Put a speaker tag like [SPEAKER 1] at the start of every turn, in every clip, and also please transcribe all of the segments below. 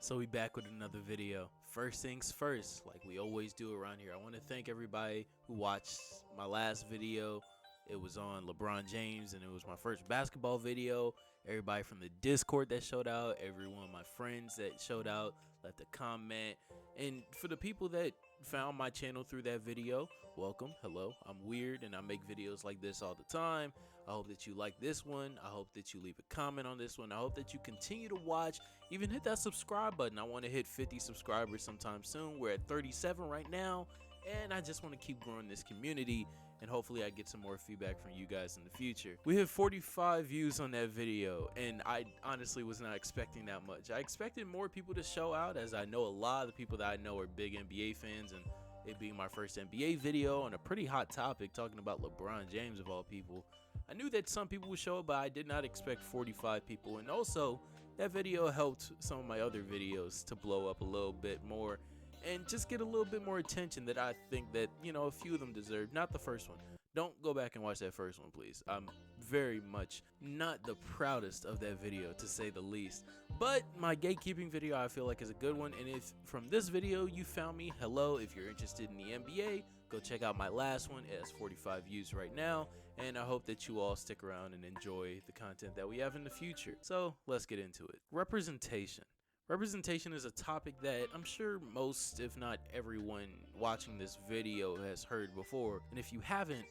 [SPEAKER 1] So we back with another video. First things first, like we always do around here, I want to thank everybody who watched my last video. It was on LeBron James and it was my first basketball video. Everybody from the Discord that showed out, every one of my friends that showed out, left a comment. And for the people that found my channel through that video, welcome, hello. I'm weird and I make videos like this all the time. I hope that you like this one. I hope that you leave a comment on this one. I hope that you continue to watch, even hit that subscribe button. I want to hit 50 subscribers sometime soon. We're at 37 right now, and I just want to keep growing this community, and hopefully I get some more feedback from you guys in the future. We have 45 views on that video, and I honestly was not expecting that much. I expected more people to show out, as I know a lot of the people that I know are big NBA fans, and it being my first NBA video on a pretty hot topic, talking about LeBron James of all people, I knew that some people would show up, but I did not expect 45 people. And also, that video helped some of my other videos to blow up a little bit more and just get a little bit more attention that I think that, you know, a few of them deserve. Not the first one. Don't go back and watch that first one, please. I'm very much not the proudest of that video, to say the least. But my gatekeeping video, I feel like, is a good one. And if from this video you found me, hello. If you're interested in the NBA, go check out my last one. It has 45 views right now. And I hope that you all stick around and enjoy the content that we have in the future. So let's get into it. Representation. Representation is a topic that I'm sure most, if not everyone watching this video has heard before. And if you haven't,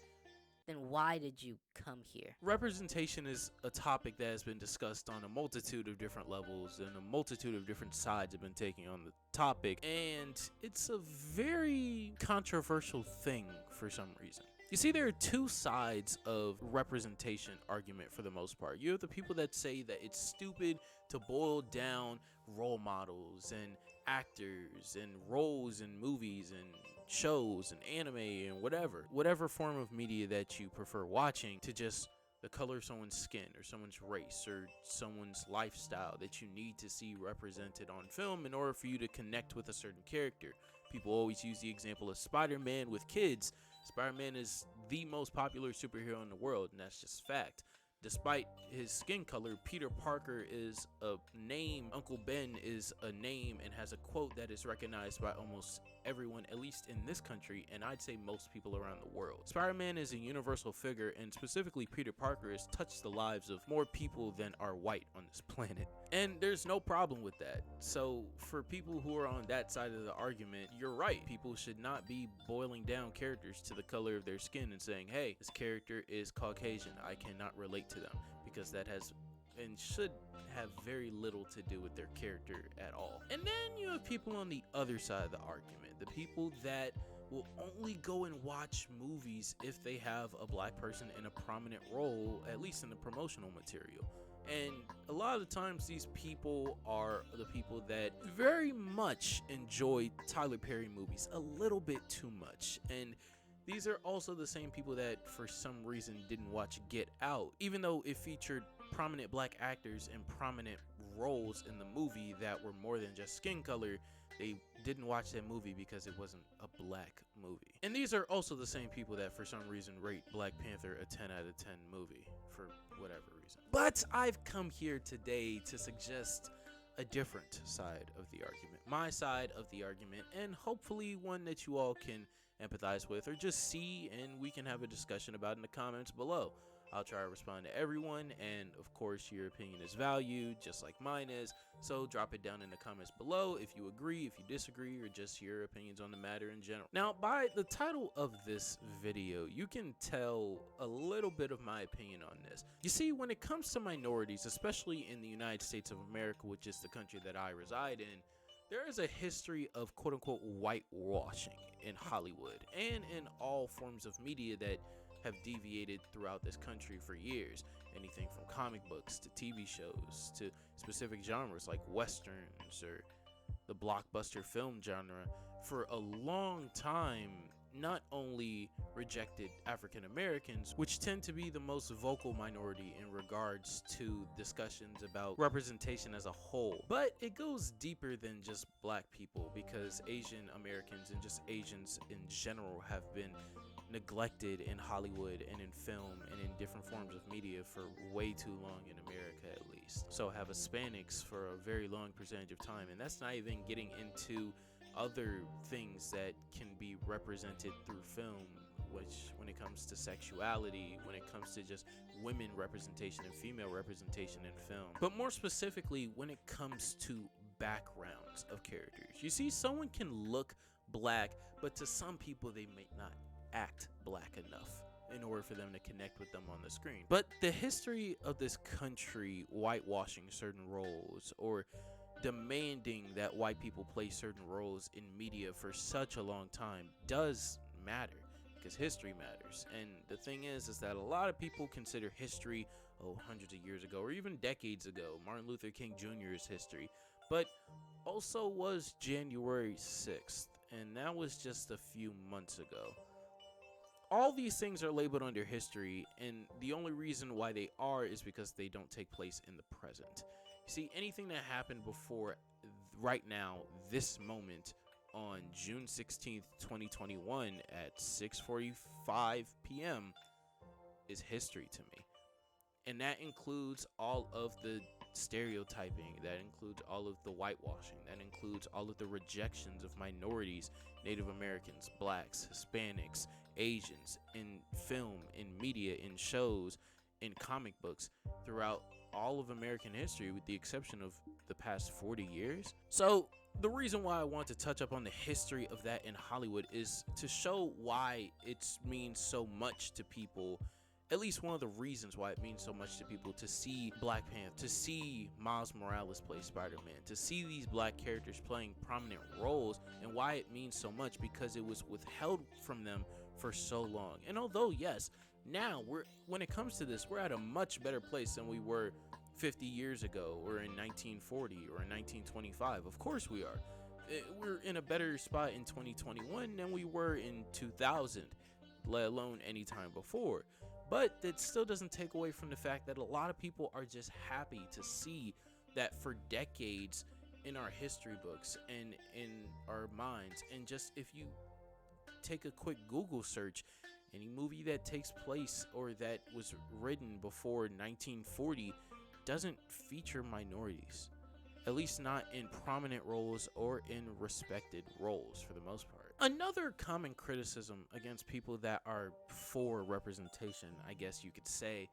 [SPEAKER 2] then why did you come here?
[SPEAKER 1] Representation is a topic that has been discussed on a multitude of different levels, and a multitude of different sides have been taking on the topic, and it's a very controversial thing for some reason. You see, there are two sides of representation argument for the most part. You have the people that say that it's stupid to boil down role models and actors and roles in movies and shows and anime and whatever form of media that you prefer watching, to just the color of someone's skin or someone's race or someone's lifestyle that you need to see represented on film in order for you to connect with a certain character. People always use the example of Spider-Man with kids. Spider-Man is the most popular superhero in the world, and that's just fact. Despite his skin color, Peter Parker is a name, Uncle Ben is a name, and has a quote that is recognized by almost everyone, at least in this country, and I'd say most people around the world. Spider-Man is a universal figure, and specifically Peter Parker has touched the lives of more people than are white on this planet. And there's no problem with that. So for people who are on that side of the argument, you're right. People should not be boiling down characters to the color of their skin and saying, hey, this character is Caucasian, I cannot relate to them, because that has and should have very little to do with their character at all. And then you have people on the other side of the argument, the people that will only go and watch movies if they have a black person in a prominent role, at least in the promotional material. And a lot of the times these people are the people that very much enjoy Tyler Perry movies a little bit too much. And these are also the same people that for some reason didn't watch Get Out, even though it featured prominent black actors in prominent roles in the movie that were more than just skin color. They didn't watch that movie because it wasn't a black movie. And these are also the same people that for some reason rate Black Panther a 10 out of 10 movie for whatever reason. But I've come here today to suggest a different side of the argument, my side of the argument, and hopefully one that you all can empathize with or just see, and we can have a discussion about in the comments below. I'll try to respond to everyone, and of course your opinion is valued just like mine is, so drop it down in the comments below if you agree, if you disagree, or just your opinions on the matter in general. Now, by the title of this video, you can tell a little bit of my opinion on this. You see, when it comes to minorities, especially in the United States of America, which is the country that I reside in, there is a history of quote-unquote whitewashing in Hollywood and in all forms of media that have deviated throughout this country for years. Anything from comic books to TV shows to specific genres like westerns or the blockbuster film genre. For a long time, not only rejected African Americans, which tend to be the most vocal minority in regards to discussions about representation as a whole, but it goes deeper than just black people, because Asian Americans and just Asians in general have been neglected in Hollywood and in film and in different forms of media for way too long, in America at least. So have Hispanics for a very long percentage of time, and that's not even getting into other things that can be represented through film, which when it comes to sexuality, when it comes to just women representation and female representation in film, but more specifically when it comes to backgrounds of characters. You see, someone can look black, but to some people they may not act black enough in order for them to connect with them on the screen. But the history of this country whitewashing certain roles or demanding that white people play certain roles in media for such a long time does matter, because history matters. And the thing is that a lot of people consider history, hundreds of years ago or even decades ago, Martin Luther King Jr.'s history, but also was January 6th, and that was just a few months ago. All these things are labeled under history, and the only reason why they are is because they don't take place in the present. See, anything that happened before right now, this moment, on June 16th, 2021 at 6:45 p.m. is history to me. And that includes all of the stereotyping, that includes all of the whitewashing, that includes all of the rejections of minorities, Native Americans, blacks, Hispanics, Asians, in film, in media, in shows, in comic books, throughout all of American history, with the exception of the past 40 years. So the reason why I want to touch up on the history of that in Hollywood is to show why it means so much to people. At least one of the reasons why it means so much to people to see Black Panther, to see Miles Morales play Spider-Man, to see these black characters playing prominent roles, and why it means so much, because it was withheld from them for so long. And although, yes, now when it comes to this, we're at a much better place than we were 50 years ago or in 1940 or in 1925. Of course we are. We're in a better spot in 2021 than we were in 2000, let alone any time before. But that still doesn't take away from the fact that a lot of people are just happy to see that for decades in our history books and in our minds, and just if you take a quick Google search, any movie that takes place or that was written before 1940 doesn't feature minorities, at least not in prominent roles or in respected roles for the most part. Another common criticism against people that are for representation, I guess you could say,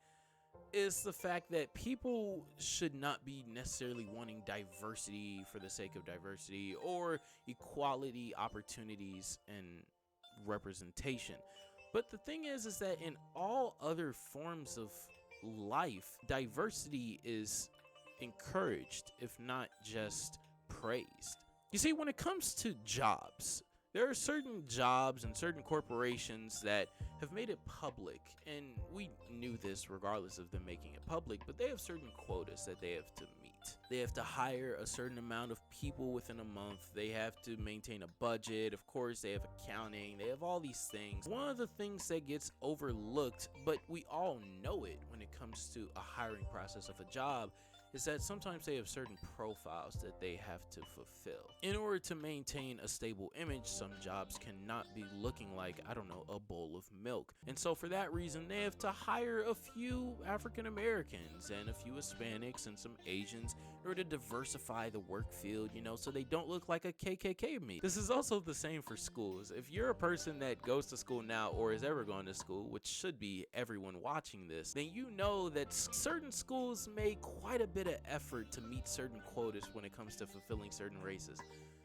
[SPEAKER 1] is the fact that people should not be necessarily wanting diversity for the sake of diversity or equality opportunities and representation. But the thing is that in all other forms of life, diversity is encouraged, if not just praised. You see, when it comes to jobs, there are certain jobs and certain corporations that have made it public, and we knew this regardless of them making it public, but they have certain quotas that they have to meet. They have to hire a certain amount of people within a month. They have to maintain a budget. Of course, they have accounting. They have all these things. One of the things that gets overlooked, but we all know it when it comes to a hiring process of a job, is that sometimes they have certain profiles that they have to fulfill. In order to maintain a stable image, some jobs cannot be looking like, I don't know, a bowl of milk. And so for that reason, they have to hire a few African Americans and a few Hispanics and some Asians in order to diversify the work field, so they don't look like a KKK meet. This is also the same for schools. If you're a person that goes to school now or has ever gone to school, which should be everyone watching this, then you know that certain schools make quite a bit of effort to meet certain quotas when it comes to fulfilling certain races.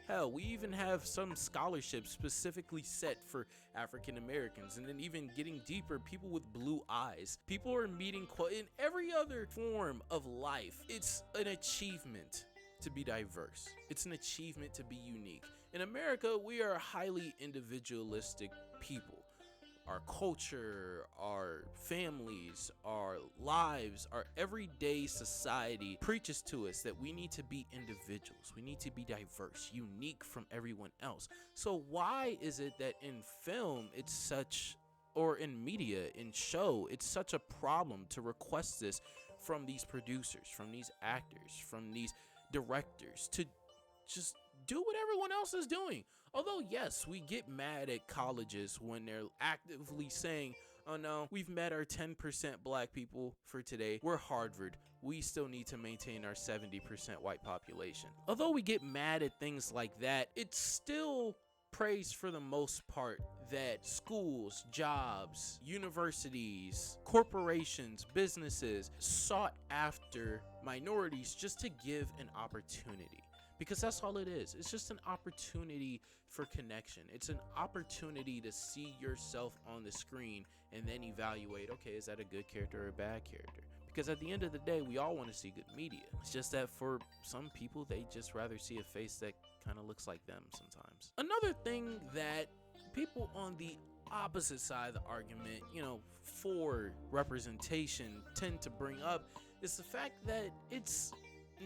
[SPEAKER 1] Hell, we even have some scholarships specifically set for African Americans, and then even getting deeper, people with blue eyes. People are meeting in every other form of life. It's an achievement to be diverse. It's an achievement to be unique. In America, we are a highly individualistic people. our culture, our families, our lives, our everyday society preaches to us that we need to be individuals. We need to be diverse, unique from everyone else. So why is it that in film it's such, or in media, in show, it's such a problem to request this from these producers, from these actors, from these directors, to just do what everyone else is doing? Although, yes, we get mad at colleges when they're actively saying, oh no, we've met our 10% black people for today. We're Harvard. We still need to maintain our 70% white population. Although we get mad at things like that, it's still praised for the most part that schools, jobs, universities, corporations, businesses sought after minorities just to give an opportunity. Because that's all it is. It's just an opportunity for connection. It's an opportunity to see yourself on the screen and then evaluate, okay, is that a good character or a bad character? Because at the end of the day, we all want to see good media. It's just that for some people, they just rather see a face that kind of looks like them sometimes. Another thing that people on the opposite side of the argument, for representation tend to bring up is the fact that it's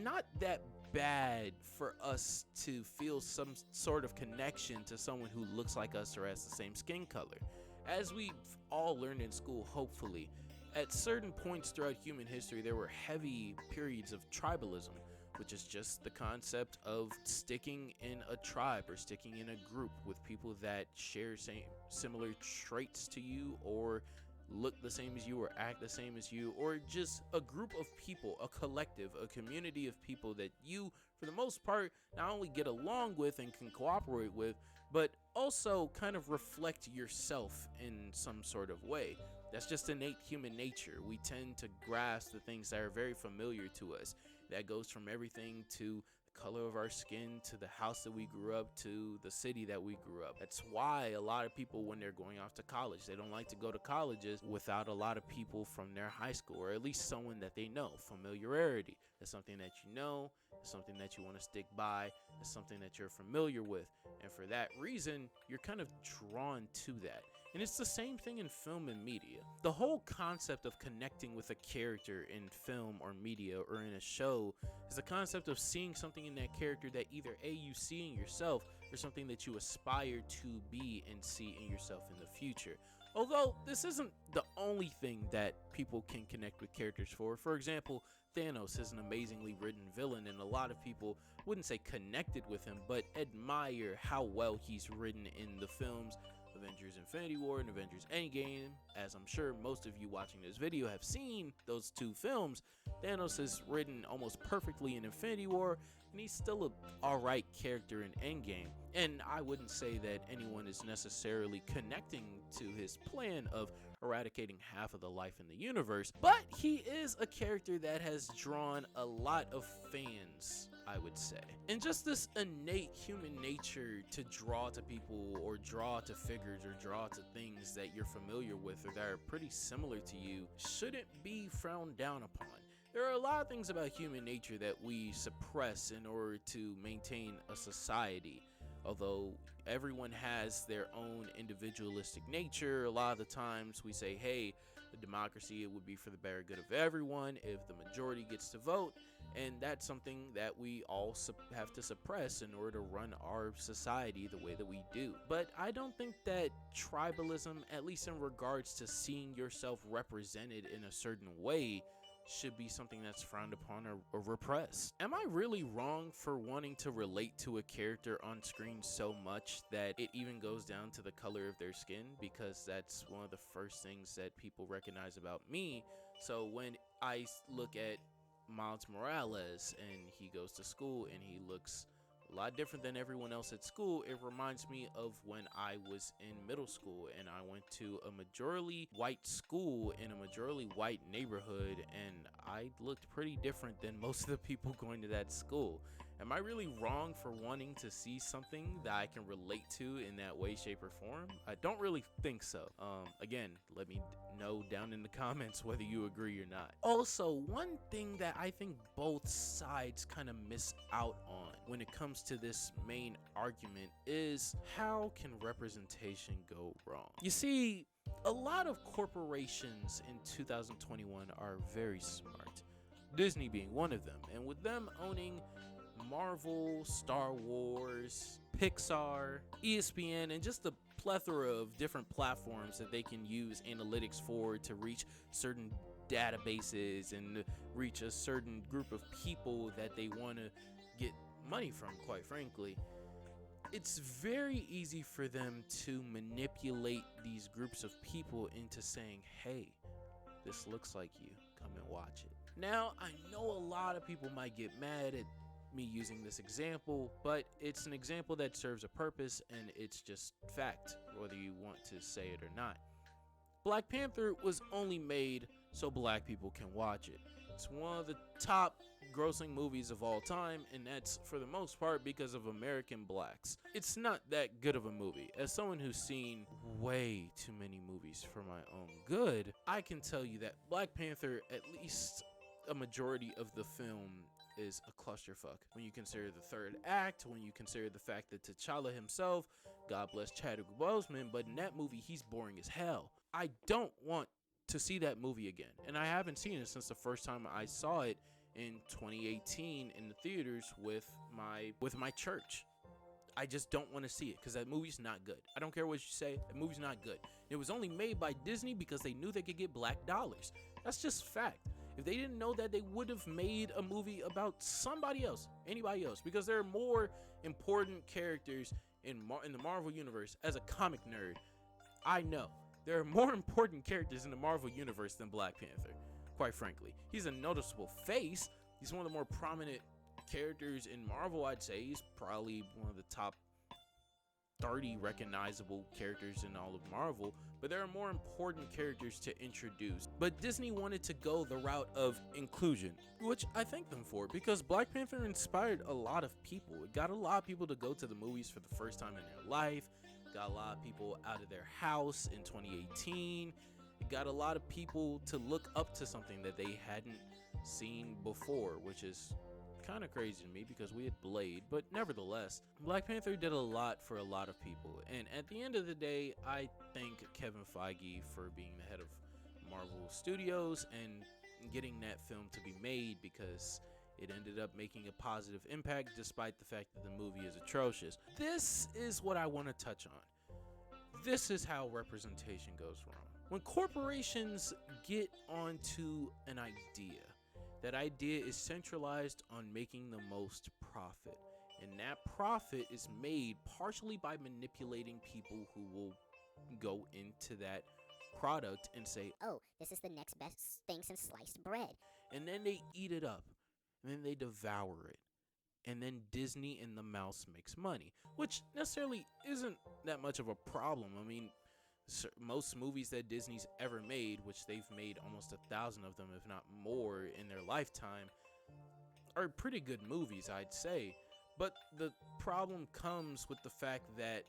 [SPEAKER 1] not that bad for us to feel some sort of connection to someone who looks like us or has the same skin color. As we've all learned in school, hopefully, at certain points throughout human history, there were heavy periods of tribalism, which is just the concept of sticking in a tribe or sticking in a group with people that share similar traits to you, or look the same as you, or act the same as you, or just a group of people, a collective, a community of people that you, for the most part, not only get along with and can cooperate with, but also kind of reflect yourself in some sort of way. That's just innate human nature. We tend to grasp the things that are very familiar to us. That goes from everything to the color of our skin, to the house that we grew up, to the city that we grew up. That's why a lot of people, when they're going off to college, they don't like to go to colleges without a lot of people from their high school, or at least someone that they know. Familiarity. It's something that you know, it's something that you want to stick by, it's something that you're familiar with. And for that reason, you're kind of drawn to that. And it's the same thing in film and media. The whole concept of connecting with a character in film or media or in a show is the concept of seeing something in that character that either A, you see in yourself, or something that you aspire to be and see in yourself in the future. Although this isn't the only thing that people can connect with characters for. For example, Thanos is an amazingly written villain, and a lot of people wouldn't say connected with him, but admire how well he's written in the films Avengers Infinity War and Avengers Endgame. As I'm sure most of you watching this video have seen those two films, Thanos is written almost perfectly in Infinity War, and he's still a alright character in Endgame. And I wouldn't say that anyone is necessarily connecting to his plan of eradicating half of the life in the universe, but he is a character that has drawn a lot of fans, I would say. And just this innate human nature to draw to people, or draw to figures, or draw to things that you're familiar with or that are pretty similar to you, shouldn't be frowned down upon. There are a lot of things about human nature that we suppress in order to maintain a society. Although everyone has their own individualistic nature, a lot of the times we say, hey, the democracy, it would be for the better good of everyone if the majority gets to vote, and that's something that we all have to suppress in order to run our society the way that we do. But I don't think that tribalism, at least in regards to seeing yourself represented in a certain way, should be something that's frowned upon or repressed. Am I really wrong for wanting to relate to a character on screen so much that it even goes down to the color of their skin? Because that's one of the first things that people recognize about me. So when I look at Miles Morales and he goes to school and he looks a lot different than everyone else at school, it reminds me of when I was in middle school and I went to a majority white school in a majority white neighborhood, and I looked pretty different than most of the people going to that school. Am I really wrong for wanting to see something that I can relate to in that way, shape, or form? I don't really think so. Again, let me know down in the comments whether you agree or not. Also, one thing that I think both sides kind of miss out on when it comes to this main argument is how can representation go wrong? You see, a lot of corporations in 2021 are very smart, Disney being one of them, and with them owning Marvel, Star Wars, Pixar, ESPN, and just the plethora of different platforms that they can use analytics for to reach certain databases and reach a certain group of people that they want to get money from, quite frankly. It's very easy for them to manipulate these groups of people into saying, hey, this looks like you, come and watch it. Now, I know a lot of people might get mad at me using this example, but it's an example that serves a purpose, and it's just fact, whether you want to say it or not. Black Panther was only made so black people can watch it. It's one of the top grossing movies of all time, and that's for the most part because of American blacks. It's not that good of a movie. As someone who's seen way too many movies for my own good, I can tell you that Black Panther, at least a majority of the film, is a clusterfuck. When you consider the third act, when you consider the fact that T'Challa himself, God bless Chadwick Boseman, but in that movie he's boring as hell. I don't want to see that movie again, and I haven't seen it since the first time I saw it in 2018 in the theaters with my church. I just don't want to see it because that movie's not good. I don't care what you say, that movie's not good. It was only made by Disney because they knew they could get black dollars. That's just fact. If they didn't know that, they would have made a movie about somebody else, anybody else, because there are more important characters in the Marvel universe. As a comic nerd, I know there are more important characters in the Marvel universe than Black Panther, quite frankly. He's a noticeable face. He's one of the more prominent characters in Marvel, I'd say. He's probably one of the top 30 recognizable characters in all of Marvel, but there are more important characters to introduce. But Disney wanted to go the route of inclusion, which I thank them for, because Black Panther inspired a lot of people. It got a lot of people to go to the movies for the first time in their life, got a lot of people out of their house in 2018. It got a lot of people to look up to something that they hadn't seen before, which is kind of crazy to me because we had Blade, but nevertheless, Black Panther did a lot for a lot of people. And at the end of the day, I thank Kevin Feige for being the head of Marvel Studios and getting that film to be made, because it ended up making a positive impact despite the fact that the movie is atrocious. This is what I want to touch on. This is how representation goes wrong. When corporations get onto an idea, that idea is centralized on making the most profit, and that profit is made partially by manipulating people who will go into that product and say,
[SPEAKER 3] oh, this is the next best thing since sliced bread.
[SPEAKER 1] And then they eat it up, and then they devour it, and then Disney and the mouse makes money, which necessarily isn't that much of a problem. I mean, most movies that Disney's ever made, which they've made almost 1,000 of them, if not more, in their lifetime, are pretty good movies, I'd say. But the problem comes with the fact that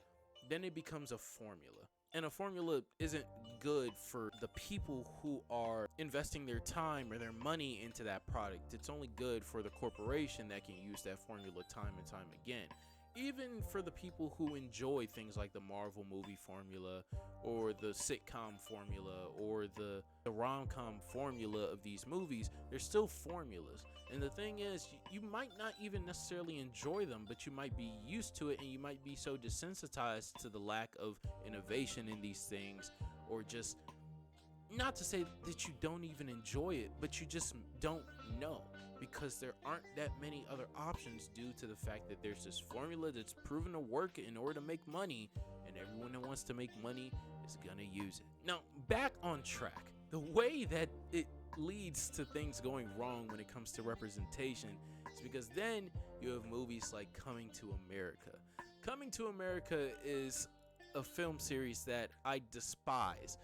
[SPEAKER 1] then it becomes a formula. And a formula isn't good for the people who are investing their time or their money into that product. It's only good for the corporation that can use that formula time and time again. Even for the people who enjoy things like the Marvel movie formula or the sitcom formula or the rom-com formula of these movies, they're still formulas. And the thing is, you might not even necessarily enjoy them, but you might be used to it, and you might be so desensitized to the lack of innovation in these things, or just, not to say that you don't even enjoy it, but you just don't know, because there aren't that many other options due to the fact that there's this formula that's proven to work in order to make money, and everyone that wants to make money is gonna use it. Now, back on track. The way that it leads to things going wrong when it comes to representation is because then you have movies like Coming to America. Coming to America is a film series that I despise.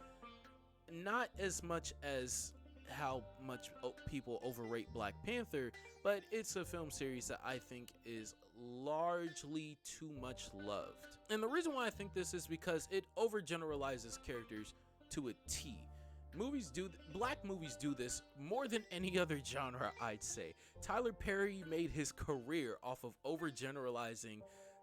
[SPEAKER 1] Not as much as how much people overrate Black Panther, but it's a film series that I think is largely too much loved. And the reason why I think this is because it overgeneralizes characters to a T. Black movies do this more than any other genre, I'd say. Tyler Perry made his career off of overgeneralizing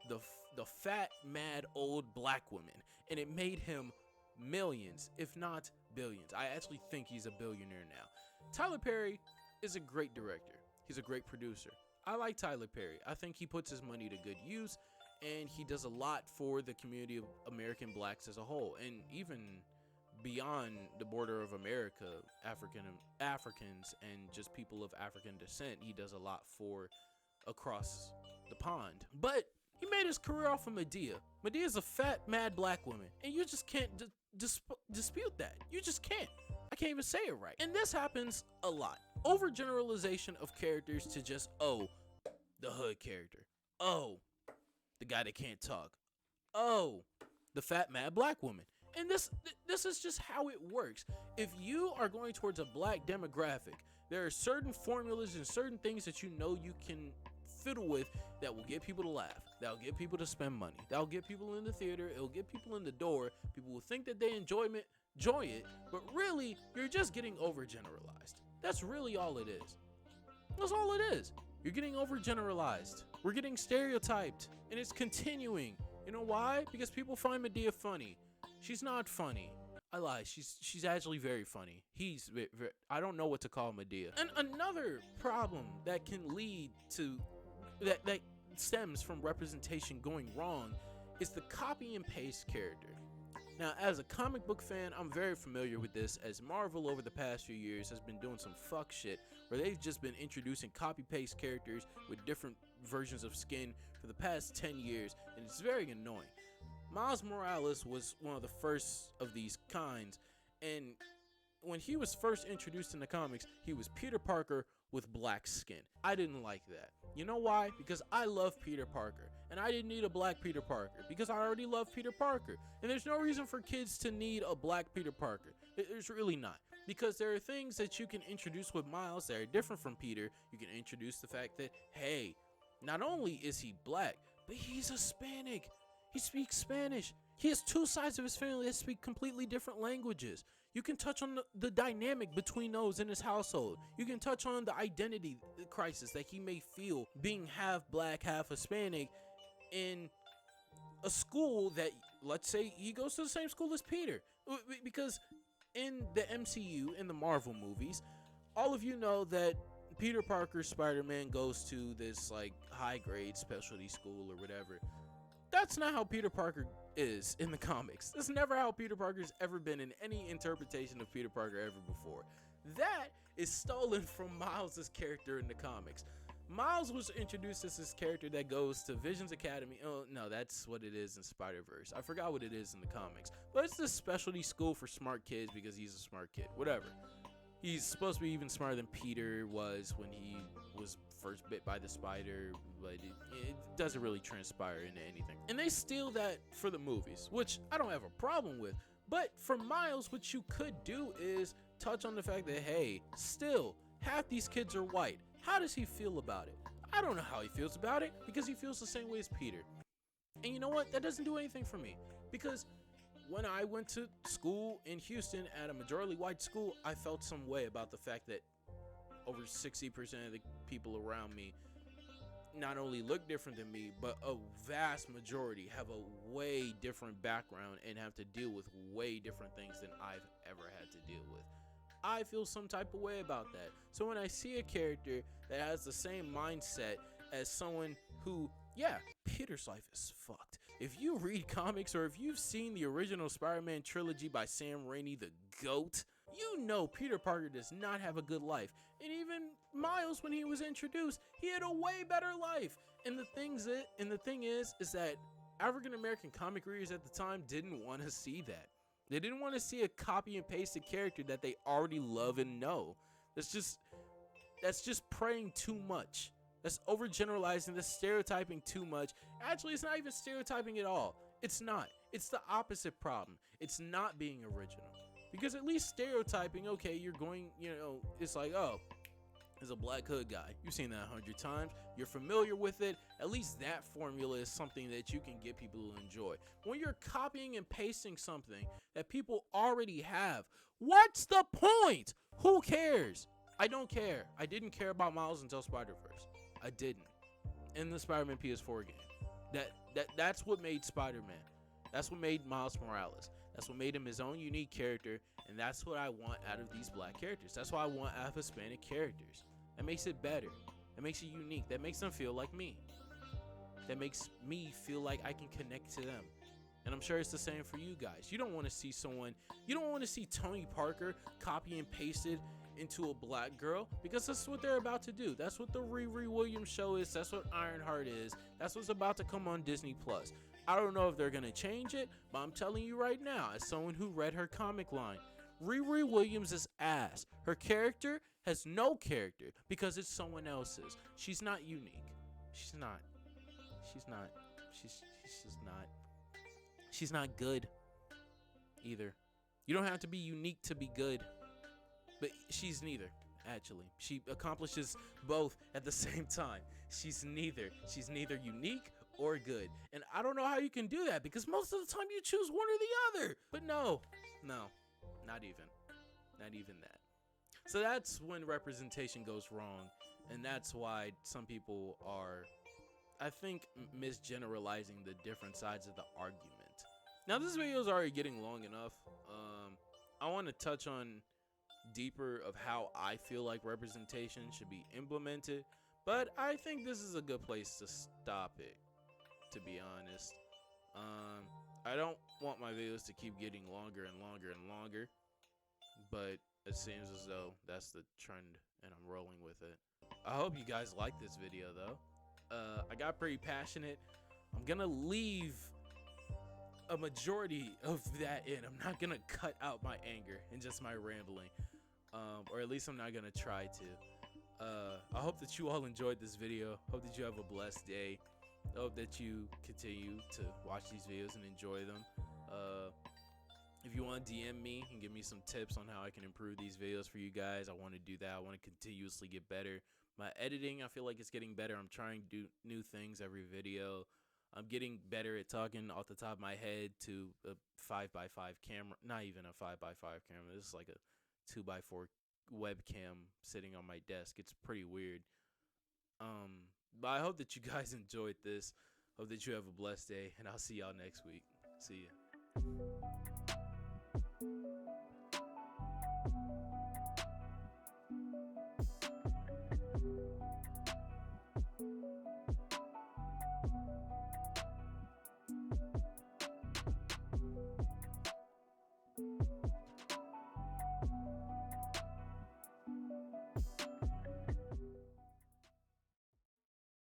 [SPEAKER 1] the fat, mad, old black women, and it made him millions, if not billions. I actually think he's a billionaire now. Tyler Perry is a great director. He's a great producer. I like Tyler Perry. I think he puts his money to good use, and he does a lot for the community of American blacks as a whole, and even beyond the border of America, Africans and just people of African descent. He does a lot for across the pond. But he made his career off of Madea. Medea's a fat, mad black woman, and you just can't dispute that. You just can't. I can't even say it right. And this happens a lot. Overgeneralization of characters to just, oh, the hood character. Oh, the guy that can't talk. Oh, the fat, mad black woman. And this is just how it works. If you are going towards a black demographic, there are certain formulas and certain things that you know you can fiddle with that will get people to laugh, that will get people to spend money, that will get people in the theater, it will get people in the door. People will think that they enjoy it, but really, you're just getting overgeneralized. That's really all it is. That's all it is. You're getting overgeneralized. We're getting stereotyped, and it's continuing. You know why? Because people find Madea funny. She's not funny. I lie. She's actually very funny. I don't know what to call Madea. And another problem that can lead to that stems from representation going wrong is the copy and paste character. Now, as a comic book fan, I'm very familiar with this, as Marvel over the past few years has been doing some fuck shit where they've just been introducing copy paste characters with different versions of skin for the past 10 years, and it's very annoying. Miles Morales was one of the first of these kinds, and when he was first introduced in the comics, he was Peter Parker with black skin. I didn't like that. You know why? Because I love Peter Parker, and I didn't need a black Peter Parker because I already love Peter Parker. And there's no reason for kids to need a black Peter Parker. There's really not. Because there are things that you can introduce with Miles that are different from Peter. You can introduce the fact that, hey, not only is he black, but he's Hispanic. He speaks Spanish. He has two sides of his family that speak completely different languages. You can touch on the dynamic between those in his household. You can touch on the identity crisis that he may feel being half black, half Hispanic in a school that, let's say, he goes to the same school as Peter. Because in the MCU, in the Marvel movies, all of you know that Peter Parker Spider-Man goes to this like high-grade specialty school or whatever. That's not how Peter Parker is in the comics. That's never how Peter Parker's ever been in any interpretation of Peter Parker ever before. That is stolen from Miles' character in the comics. Miles was introduced as this character that goes to Vision's Academy. Oh, no, that's what it is in Spider-Verse. I forgot what it is in the comics. But it's this specialty school for smart kids because he's a smart kid. Whatever. He's supposed to be even smarter than Peter was when he was first bit by the spider, but it doesn't really transpire into anything. And they steal that for the movies, which I don't have a problem with. But for Miles, what you could do is touch on the fact that, hey, still, half these kids are white. How does he feel about it? I don't know how he feels about it, because he feels the same way as Peter. And you know what? That doesn't do anything for me, because when I went to school in Houston at a majority white school, I felt some way about the fact that over 60% of the people around me not only look different than me, but a vast majority have a way different background and have to deal with way different things than I've ever had to deal with. I feel some type of way about that. So when I see a character that has the same mindset as someone who, yeah, Peter's life is fucked. If you read comics or if you've seen the original Spider-Man trilogy by Sam Raimi, the GOAT, you know Peter Parker does not have a good life. And even Miles, when he was introduced, he had a way better life. And the thing is that African American comic readers at the time didn't want to see that. They didn't want to see a copy and pasted character that they already love and know. That's just praying too much. That's overgeneralizing, that's stereotyping too much. Actually, it's not even stereotyping at all. It's not. It's the opposite problem. It's not being original. Because at least stereotyping, okay, you're going, it's like, oh, is a Black Hood guy. You've seen that 100 times. You're familiar with it. At least that formula is something that you can get people to enjoy. When you're copying and pasting something that people already have, what's the point? Who cares? I don't care. I didn't care about Miles until Spider-Verse. I didn't. In the Spider-Man PS4 game. That's what made Spider-Man. That's what made Miles Morales. That's what made him his own unique character, and that's what I want out of these black characters. That's what I want out of Hispanic characters. That makes it better. That makes it unique. That makes them feel like me. That makes me feel like I can connect to them. And I'm sure it's the same for you guys. You don't want to see Tony Parker copy and pasted into a black girl, because that's what they're about to do. That's what the Riri Williams show is. That's what Ironheart is. That's what's about to come on Disney Plus. I don't know if they're gonna change it, but I'm telling you right now, as someone who read her comic line, Riri Williams is ass. Her character has no character because it's someone else's. She's not unique. She's not. She's just not. She's not good either. You don't have to be unique to be good. But she's neither, actually. She accomplishes both at the same time. She's neither. She's neither unique or good. And I don't know how you can do that, because most of the time you choose one or the other. But no, not even that. So that's when representation goes wrong. And that's why some people are, I think, misgeneralizing the different sides of the argument. Now, this video is already getting long enough. I want to touch on deeper of how I feel like representation should be implemented, but I think this is a good place to stop it, to be honest. I don't want my videos to keep getting longer and longer and longer, but it seems as though that's the trend and I'm rolling with it. I hope you guys like this video though. I got pretty passionate. I'm gonna leave a majority of that in. I'm not gonna cut out my anger and just my rambling. Or at least I'm not gonna try to. I hope that you all enjoyed this video. Hope that you have a blessed day. Hope that you continue to watch these videos and enjoy them. If you want to DM me and give me some tips on how I can improve these videos for you guys, I want to do that. I want to continuously get better. My editing, I feel like it's getting better. I'm trying to do new things every video. I'm getting better at talking off the top of my head to a 5x5 camera. Not even a 5x5 camera. This is like a 2x4 webcam sitting on my desk. It's pretty weird. But I hope that you guys enjoyed this. Hope that you have a blessed day, and I'll see y'all next week. See ya.